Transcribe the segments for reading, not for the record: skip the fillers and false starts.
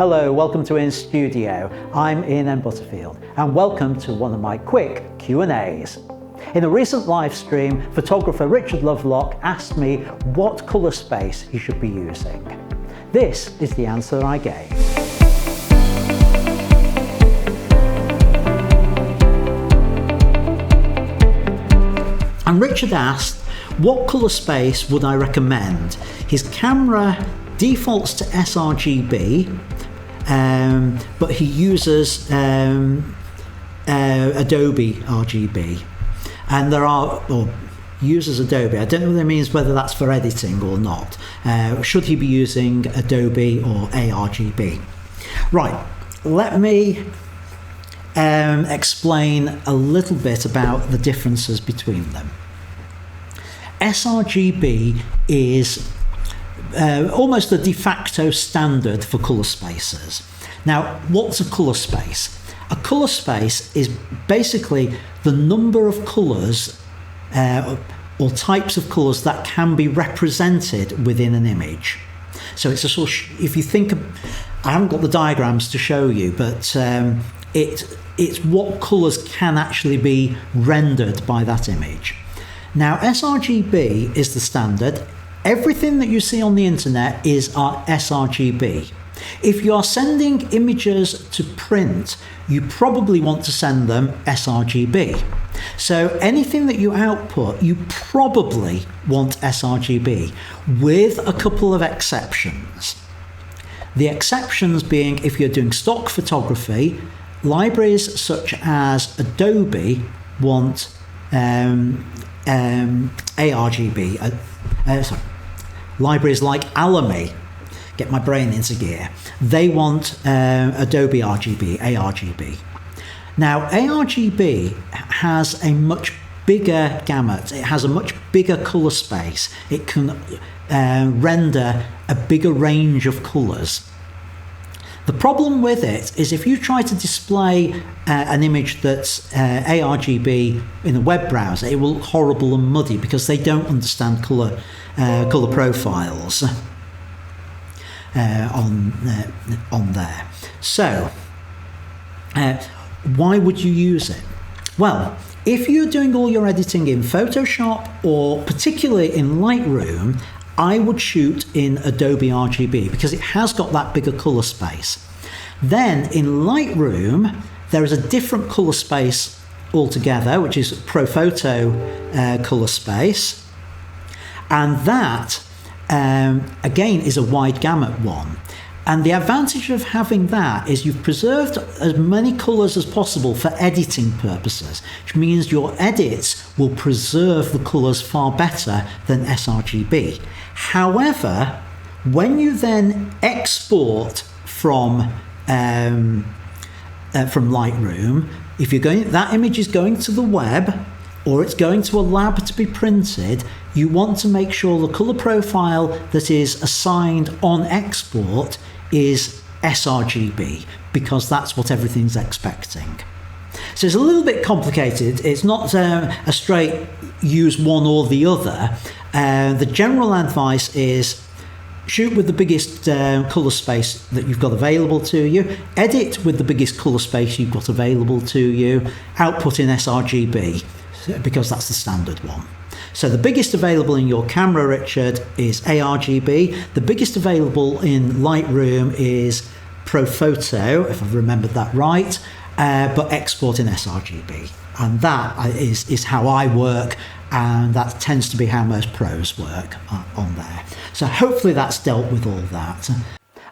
Hello, welcome to iansstudio. I'm Ian and Butterfield, and welcome to one of my quick Q&As. In a recent live stream, photographer Richard Lovelock asked me what colour space he should be using. This is the answer I gave. And Richard asked, what colour space would I recommend? His camera defaults to sRGB, but he uses Adobe RGB. And uses Adobe. I don't know what that means, whether that's for editing or not. Should he be using Adobe or aRGB? Right, let me explain a little bit about the differences between them. sRGB is almost the de facto standard for colour spaces. Now, what's a colour space? A colour space is basically the number of colours or types of colours that can be represented within an image. So it's a sort of, if you think, I haven't got the diagrams to show you, but it's what colours can actually be rendered by that image. Now, sRGB is the standard. Everything that you see on the internet is sRGB. If you are sending images to print, you probably want to send them sRGB. So anything that you output, you probably want sRGB, with a couple of exceptions. The exceptions being, if you're doing stock photography, libraries such as Adobe want aRGB. Libraries like Alamy, get my brain into gear, they want Adobe RGB, aRGB. Now, aRGB has a much bigger gamut. It has a much bigger colour space. It can render a bigger range of colours. The problem with it is if you try to display an image that's aRGB in a web browser, it will look horrible and muddy because they don't understand colour profiles on there. So, why would you use it? Well, if you're doing all your editing in Photoshop or particularly in Lightroom, I would shoot in Adobe RGB because it has got that bigger colour space. Then in Lightroom, there is a different colour space altogether, which is ProPhoto colour space. And that, again, is a wide gamut one. And the advantage of having that is you've preserved as many colours as possible for editing purposes, which means your edits will preserve the colours far better than sRGB. However, when you then export from Lightroom, if you're going, that image is going to the web or it's going to a lab to be printed, you want to make sure the colour profile that is assigned on export is sRGB, because that's what everything's expecting. So it's a little bit complicated. It's not a straight use one or the other. The general advice is shoot with the biggest colour space that you've got available to you, edit with the biggest colour space you've got available to you, output in sRGB, because that's the standard one. So the biggest available in your camera, Richard, is aRGB. The biggest available in Lightroom is ProPhoto, if I've remembered that right, but export in sRGB. And that is how I work, and that tends to be how most pros work on there. So hopefully that's dealt with all that.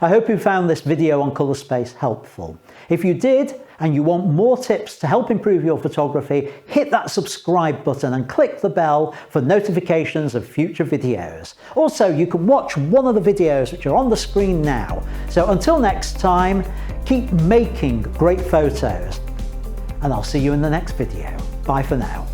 I hope you found this video on colour space helpful. If you did, and you want more tips to help improve your photography, hit that subscribe button and click the bell for notifications of future videos. Also, you can watch one of the videos which are on the screen now. So until next time, keep making great photos, and I'll see you in the next video. Bye for now.